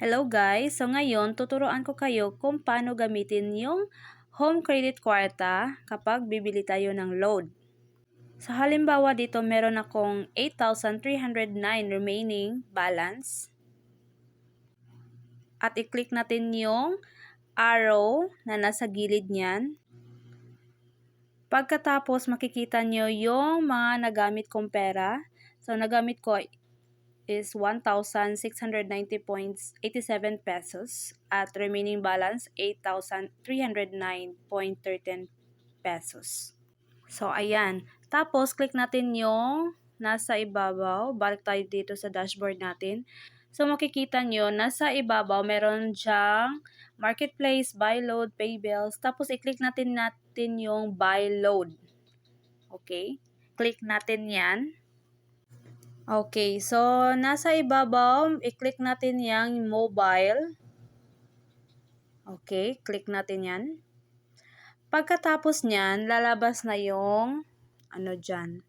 Hello guys! So ngayon, tuturuan ko kayo kung paano gamitin yung home credit kwarta kapag bibili tayo ng load. Sa halimbawa dito, meron akong 8,309 remaining balance. At i-click natin yung arrow na nasa gilid niyan. Pagkatapos, makikita nyo yung mga nagamit kong pera. So, nagamit ko is 1,690.87 pesos at remaining balance 8,309.13 pesos. So, ayan. Tapos, click natin yung nasa ibabaw. Balik tayo dito sa dashboard natin. So, makikita nyo, nasa ibabaw, meron dyang marketplace, buy load, pay bills. Tapos, i-click natin yung buy load. Okay? Click natin yan. Okay, so nasa ibabaw, i-click natin yung mobile. Okay, click natin yan. Pagkatapos nyan, lalabas na yung dyan.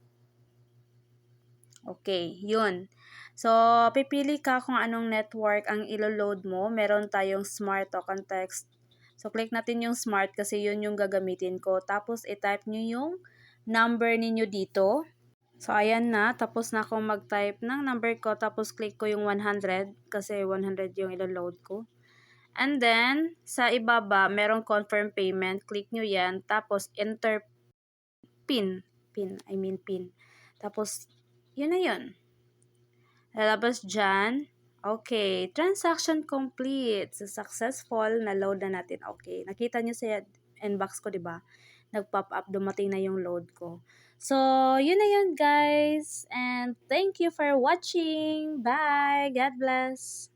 Okay, yun. So, pipili ka kung anong network ang ilo-load mo. Meron tayong Smart o Context. So, click natin yung Smart kasi yun yung gagamitin ko. Tapos, i-type nyo yung number ninyo dito. So, ayan na. Tapos na akong mag-type ng number ko. Tapos, click ko yung 100 kasi 100 yung ilo-load ko. And then, sa ibaba, merong confirm payment. Click nyo yan. Tapos, enter PIN. PIN. Tapos, yun na yun. Lalabas dyan. Okay. Transaction complete. So, successful. Na-load na natin. Okay. Nakita nyo sa inbox ko, diba? Nag-pop up. Dumating na yung load ko. So, yun na yun, guys. And thank you for watching. Bye. God bless.